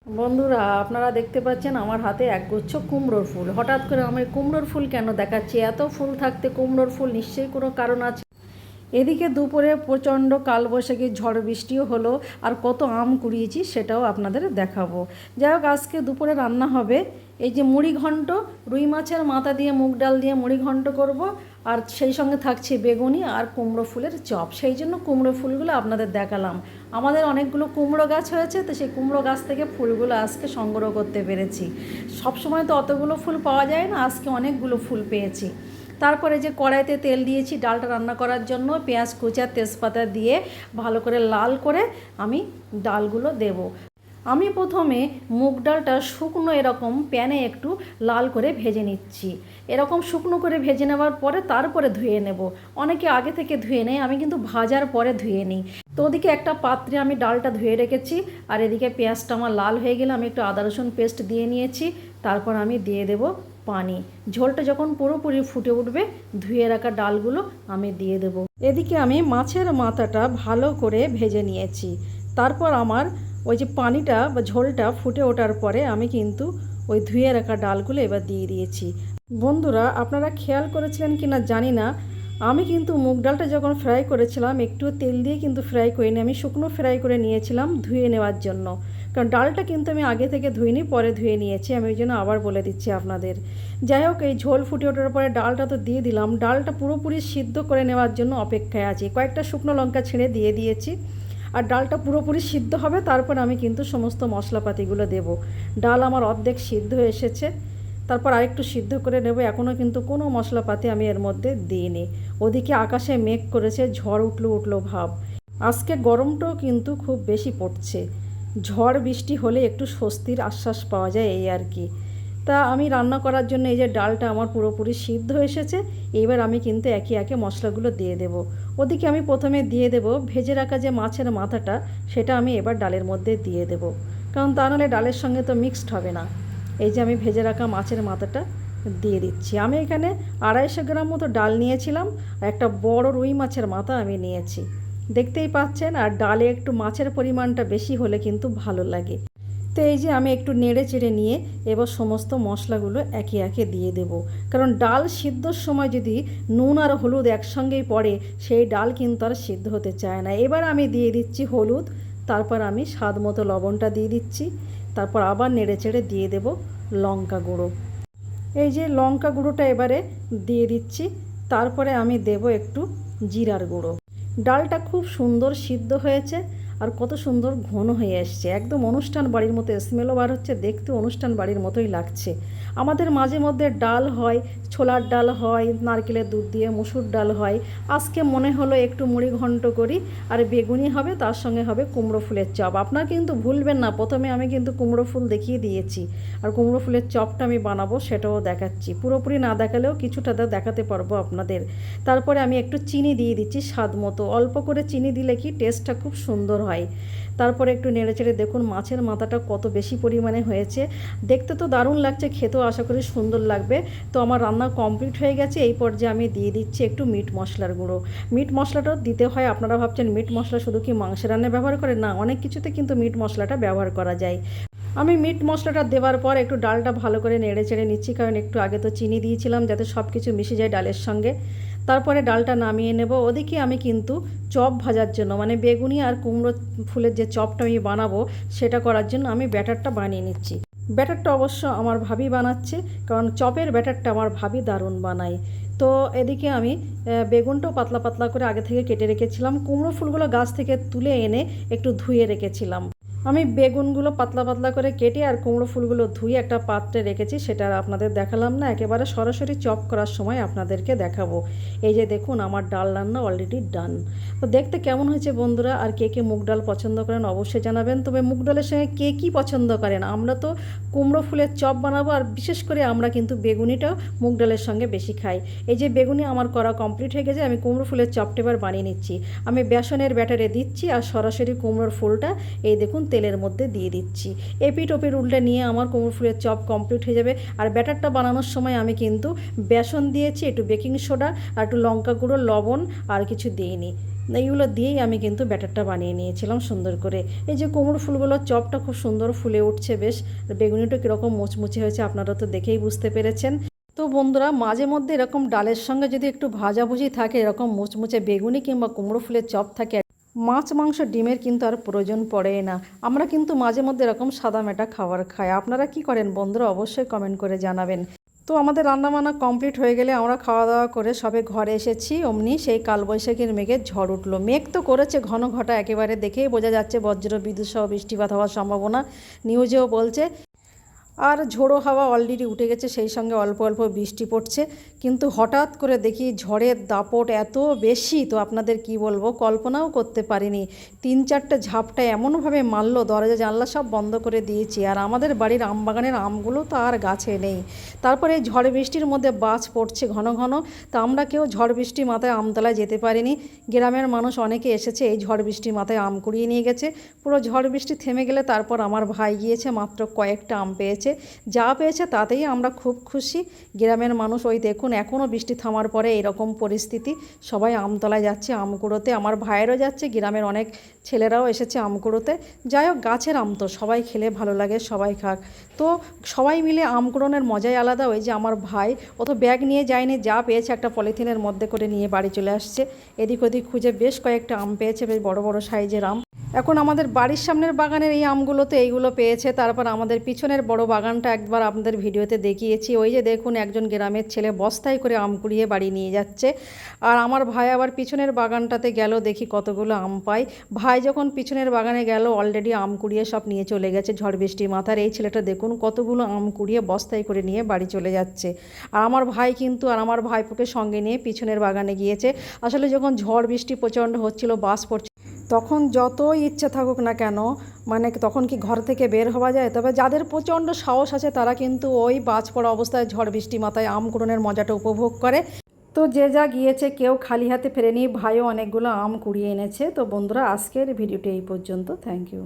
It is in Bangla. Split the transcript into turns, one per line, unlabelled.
বন্ধুরা, আপনারা দেখতে পাচ্ছেন আমার হাতে একগুচ্ছ কুমড়োর ফুল। হঠাৎ করে আমি কুমড়োর ফুল কেন দেখাচ্ছি? এত ফুল থাকতে কুমড়োর ফুল নিশ্চয়ই কোনো কারণ আছে। এদিকে দুপুরে প্রচণ্ড কালবৈশাখী ঝড় বৃষ্টিও হলো, আর কত আম কুড়িয়েছি সেটাও আপনাদের দেখাবো। যাই হোক, আজকে দুপুরে রান্না হবে এই যে মুড়ি ঘন্ট, রুই মাছের মাথা দিয়ে মুগ ডাল দিয়ে মুড়ি ঘন্ট করব, আর সেই সঙ্গে থাকছে বেগুনি আর কুমড়ো ফুলের চপ। সেই জন্য কুমড়ো ফুলগুলো আপনাদের দেখালাম। আমাদের অনেকগুলো কুমড়ো গাছ হয়েছে, তো সেই কুমড়ো গাছ থেকে ফুলগুলো আজকে সংগ্রহ করতে পেরেছি। সব সময় তো অতগুলো ফুল পাওয়া যায় না, আজকে অনেকগুলো ফুল পেয়েছি। তারপরে যে কড়াইতে তেল দিয়েছি ডালটা রান্না করার জন্য, পেঁয়াজ কুচা তেজপাতা দিয়ে ভালো করে লাল করে আমি ডালগুলো দেব। আমি প্রথমে মুগ ডালটা শুকনো এরকম প্যানে একটু লাল করে ভেজে নিচ্ছি। এরকম শুকনো করে ভেজে নেওয়ার পরে তারপরে ধুয়ে নেব। অনেকে আগে থেকে ধুয়ে নেয়, আমি কিন্তু ভাজার পরে ধুয়ে নিই। তো ওদিকে একটা পাত্রে আমি ডালটা ধুয়ে রেখেছি, আর এদিকে পেঁয়াজটা আমার লাল হয়ে গেলে আমি একটু আদা রসুন পেস্ট দিয়ে নিয়েছি। তারপর আমি দিয়ে দেব পানি। ঝোলটা যখন পুরোপুরি ফুটে উঠবে ধুয়ে রাখা ডালগুলো আমি দিয়ে দেব। এদিকে আমি মাছের মাথাটা ভালো করে ভেজে নিয়েছি। তারপর আমার ওই যে পানিটা বা ঝোলটা ফুটে ওঠার পরে আমি কিন্তু ওই ধুয়ে রাখা ডালগুলো এবার দিয়ে দিয়েছি। বন্ধুরা, আপনারা খেয়াল করেছিলেন কি না জানি না, আমি কিন্তু মুগ ডালটা যখন ফ্রাই করেছিলাম একটু তেল দিয়ে কিন্তু ফ্রাই করিনি, আমি শুকনো ফ্রাই করে নিয়েছিলাম ধুয়ে নেওয়ার জন্য। কারণ ডালটা কিন্তু আমি আগে থেকে ধুইনি, পরে ধুয়ে নিয়েছি, আমি ওই জন্য আবার বলে দিচ্ছি আপনাদের। যাই হোক, এই ঝোল ফুটে ওঠার পরে ডালটা তো দিয়ে দিলাম। ডালটা পুরোপুরি সিদ্ধ করে নেওয়ার জন্য অপেক্ষায় আছি। কয়েকটা শুকনো লঙ্কা ছিঁড়ে দিয়ে দিয়েছি। আর ডালটা পুরোপুরি সিদ্ধ হবে, তারপর আমি কিন্তু সমস্ত মশলাপাতিগুলো দেব। ডাল আমার অর্ধেক সিদ্ধ হয়ে এসেছে, তারপর আরেকটু সিদ্ধ করে নেব। এখনও কিন্তু কোনো মশলাপাতি আমি এর মধ্যে দিইনি। ওদিকে আকাশে মেঘ করেছে, ঝড় উঠলো ভাব। আজকে গরমটাও কিন্তু খুব বেশি পড়ছে। ঝড় বৃষ্টি হলে একটু স্বস্তির আশ্বাস পাওয়া যায়, এই আর কি। তা আমি রান্না করার জন্য এই যে ডালটা আমার পুরোপুরি সিদ্ধ এসেছে, এবার আমি কিন্তু একে একে মশলাগুলো দিয়ে দেব। ওদিকে আমি প্রথমে দিয়ে দেব ভেজে রাখা যে মাছের মাথাটা, সেটা আমি এবার ডালের মধ্যে দিয়ে দেব, কারণ তা নাহলে ডালের সঙ্গে তো মিক্সড হবে না। এই যে আমি ভেজে রাখা মাছের মাথাটা দিয়ে দিচ্ছি। আমি এখানে 250 গ্রাম মতো ডাল নিয়েছিলাম, আর একটা বড় রুই মাছের মাথা আমি নিয়েছি, দেখতেই পাচ্ছেন। আর ডালে একটু মাছের পরিমাণটা বেশি হলে কিন্তু ভালো লাগে। তো এই যে আমি একটু নেড়ে চেড়ে নিয়ে এবার সমস্ত মশলাগুলো একে একে দিয়ে দেব, কারণ ডাল সিদ্ধর সময় যদি নুন আর হলুদ একসঙ্গেই পড়ে সেই ডাল কিন্তু আর সিদ্ধ হতে চায় না। এবার আমি দিয়ে দিচ্ছি হলুদ, তারপর আমি স্বাদ মতো লবণটা দিয়ে দিচ্ছি, তারপর আবার নেড়ে চেড়ে দিয়ে দেব লঙ্কা গুঁড়ো। এই যে লঙ্কা গুঁড়োটা এবারে দিয়ে দিচ্ছি, তারপরে আমি দেব একটু জিরার গুঁড়ো। ডালটা খুব সুন্দর সিদ্ধ হয়েছে, আর কত সুন্দর ঘন হয়ে এসছে, একদম অনুষ্ঠান বাড়ির মতো স্মেলও বার হচ্ছে, দেখতে অনুষ্ঠান বাড়ির মতোই লাগছে। আমাদের মাঝে মধ্যে ডাল হয়, ছোলার ডাল হয়, নারকেলের দুধ দিয়ে মসুর ডাল হয়। আজকে মনে হলো একটু মুড়ি ঘন্ট করি, আর বেগুনি হবে, তার সঙ্গে হবে কুমড়ো ফুলের চপ। আপনারা কিন্তু ভুলবেন না, প্রথমে আমি কিন্তু কুমড়ো ফুল দেখিয়ে দিয়েছি, আর কুমড়ো ফুলের চপটা আমি বানাবো সেটাও দেখাচ্ছি। পুরোপুরি না দেখালেও কিছুটা দেখাতে পারবো আপনাদের। তারপরে আমি একটু চিনি দিয়ে দিচ্ছি স্বাদ মতো, অল্প করে চিনি দিলে কি টেস্টটা খুব সুন্দর হয়। তারপরে একটু নেড়েচেড়ে দেখুন মাছের মাথাটা কত বেশি পরিমাণে হয়েছে, দেখতে তো দারুণ লাগছে, খেতেও আশা করি সুন্দর লাগবে। তো আমার রান্না কমপ্লিট হয়ে গেছে। এই পর্যায়ে আমি দিয়ে দিচ্ছি একটু মিট মশলার গুঁড়ো। মিট মশলাটাও দিতে হয়। আপনারা ভাবছেন মিট মশলা শুধু কি মাংসের রান্নায় ব্যবহার করে? না, অনেক কিছুতে কিন্তু মিট মশলাটা ব্যবহার করা যায়। আমি মিট মশলাটা দেওয়ার পর একটু ডালটা ভালো করে নেড়ে চেড়ে নিচ্ছি, কারণ একটু আগে তো চিনি দিয়েছিলাম যাতে সব কিছু মিশে যায় ডালের সঙ্গে। তারপরে ডালটা নামিয়ে নেব। ওদিকে আমি কিন্তু চপ ভাজার জন্য, মানে বেগুনি আর কুমড়ো ফুলের যে চপটা আমি বানাবো সেটা করার জন্য আমি ব্যাটারটা বানিয়ে নিচ্ছি। ব্যাটারটা অবশ্য আমার ভাবি বানাচ্ছে, কারণ চপের ব্যাটারটা আমার ভাবি দারুণ বানায়। তো এদিকে আমি বেগুনটাও পাতলা পাতলা করে আগে থেকে কেটে রেখেছিলাম, কুমড়ো ফুলগুলো গাছ থেকে তুলে এনে একটু ধুয়ে রেখেছিলাম। আমি বেগুনগুলো পাতলা পাতলা করে কেটে আর কুমড়ো ফুলগুলো ধুয়ে একটা পাত্রে রেখেছি, সেটা আর আপনাদের দেখালাম না, একেবারে সরাসরি চপ করার সময় আপনাদেরকে দেখাবো। এই যে দেখুন আমার ডাল রান্না অলরেডি ডান। তো দেখতে কেমন হয়েছে বন্ধুরা? আর কে কে মুগ ডাল পছন্দ করেন অবশ্যই জানাবেন। তবে মুগ ডালের সঙ্গে কে কী পছন্দ করেন? আমরা তো কুমড়ো ফুলের চপ বানাবো, আর বিশেষ করে আমরা কিন্তু বেগুনিটাও মুগ ডালের সঙ্গে বেশি খাই। এই যে বেগুনি আমার করা কমপ্লিট হয়ে গেছে, আমি কুমড়ো ফুলের চপটা এবার বানিয়ে নিচ্ছি। আমি বেসনের ব্যাটারে দিচ্ছি, আর সরাসরি কুমড়োর ফুলটা এই দেখুন তেলের মধ্যে দিয়ে দিচ্ছি। এপিট ওপিট উল্টে নিয়ে আমার কুমড়ো ফুলের চপ কমপ্লিট হয়ে যাবে। আর ব্যাটারটা বানানোর সময় আমি কিন্তু বেসন দিয়েছি, একটু বেকিং সোডা আর একটু লঙ্কা গুঁড়ো, লবণ আর কিছু দিইনি। এইগুলো দিয়েই আমি কিন্তু ব্যাটারটা বানিয়ে নিয়েছিলাম সুন্দর করে। এই যে কুমড়ো ফুলগুলোর চপটা খুব সুন্দর ফুলে উঠছে বেশ, বেগুনিটা কীরকম মুচমুচে হয়েছে আপনারা তো দেখেই বুঝতে পেরেছেন। তো বন্ধুরা, মাঝে মধ্যে এরকম ডালের সঙ্গে যদি একটু ভাজাভুজি থাকে, এরকম মুচমুচে বেগুনি কিংবা কুমড়ো ফুলের চপ থাকে, মাছ মাংস ডিমের কিন্তু আর প্রয়োজন পড়ে না। আমরা কিন্তু মাঝে মধ্যে এরকম সাদামাটা খাবার খাই। আপনারা কি করেন বন্ধুরা, অবশ্যই কমেন্ট করে জানাবেন। তো আমাদের রান্নাবান্না কমপ্লিট হয়ে গেলে আমরা খাওয়া দাওয়া করে সবে ঘরে এসেছি, অমনি সেই কালবৈশাখীর মেঘের ঝড় উঠলো। মেঘ তো করেছে ঘন ঘটা, একেবারে দেখেই বোঝা যাচ্ছে বজ্র বিদ্যুৎ সহ বৃষ্টিপাত হওয়ার সম্ভাবনা, নিউজেও বলছে। আর ঝোড়ো হাওয়া অলরেডি উঠে গেছে, সেই সঙ্গে অল্প অল্প বৃষ্টি পড়ছে। কিন্তু হঠাৎ করে দেখি ঝড়ের দাপট এত বেশি, তো আপনাদের কি বলবো, কল্পনাও করতে পারিনি। 3-4টে ঝাপটা এমনভাবে মারলো, দরজা জানলা সব বন্ধ করে দিয়েছি। আর আমাদের বাড়ির আম বাগানের আমগুলো তো আর গাছে নেই। তারপরে এই ঝড় বৃষ্টির মধ্যে বাজ পড়ছে ঘন ঘন, তা আমরা কেউ ঝড় বৃষ্টি মাথায় আমতলায় যেতে পারিনি। গ্রামের মানুষ অনেকে এসেছে, এই ঝড় বৃষ্টি মাথায় আম কুড়িয়ে নিয়ে গেছে। পুরো ঝড় বৃষ্টি থেমে গেলে তারপর আমার ভাই গিয়েছে, মাত্র কয়েকটা আম পেয়েছে। যা পেয়েছে তাতেই আমরা খুব খুশি। গ্রামের মানুষ ওই দেখুন, এখনও বৃষ্টি থামার পরে এরকম পরিস্থিতি, সবাই আমতলায় যাচ্ছে আম কুড়োতে। আমার ভাইয়েরও যাচ্ছে, গ্রামের অনেক ছেলেরাও এসেছে আম কুড়োতে। যাই হোক, গাছের আম তো সবাই খেলে ভালো লাগে, সবাই খাক। তো সবাই মিলে আম কুড়োনোর মজাই আলাদা। ওই যে আমার ভাই, ও তো ব্যাগ নিয়ে যায়নি, যা পেয়েছে একটা পলিথিনের মধ্যে করে নিয়ে বাড়ি চলে আসছে। এদিক ওদিক খুঁজে বেশ কয়েকটা আম পেয়েছে, বেশ বড় বড় সাইজের আম। এখন আমাদের বাড়ির সামনের বাগানের এই আমগুলোতে এইগুলো পেয়েছে। তারপর আমাদের পিছনের বড় বাগানটা একবার আপনাদের ভিডিওতে দেখিয়েছি। ওই যে দেখুন, একজন গ্রামের ছেলে বস্তায় করে আম কুড়িয়ে বাড়ি নিয়ে যাচ্ছে। আর আমার ভাই আবার পিছনের বাগানটাতে গেল, দেখি কতগুলো আম পায়। ভাই যখন পিছনের বাগানে গেল, অলরেডি আম কুড়িয়ে সব নিয়ে চলে গেছে ঝড় বৃষ্টি মাথার। এই ছেলেটা দেখুন কতগুলো আম কুড়িয়ে বস্তায় করে নিয়ে বাড়ি চলে যাচ্ছে। আর আমার ভাই কিন্তু আর আমার ভাইপোকে সঙ্গে নিয়ে পিছনের বাগানে গিয়েছে। আসলে যখন ঝড় বৃষ্টি প্রচণ্ড হচ্ছিল, বাস পড়ছিল, তখন যতই ইচ্ছে থাকুক না কেন, মানে তখন কি ঘর থেকে বের হওয়া যায়? তবে যাদের প্রচণ্ড সাহস আছে তারা কিন্তু ওই বাজ পড়া অবস্থায় ঝড় বৃষ্টি মাথায় আম কুড়োনোর মজাটা উপভোগ করে। তো যে যা গিয়েছে, কেউ খালি হাতে ফেরেনি, ভাইও অনেকগুলো আম কুড়িয়ে এনেছে। তো বন্ধুরা, আজকের ভিডিওটি এই পর্যন্ত। Thank you.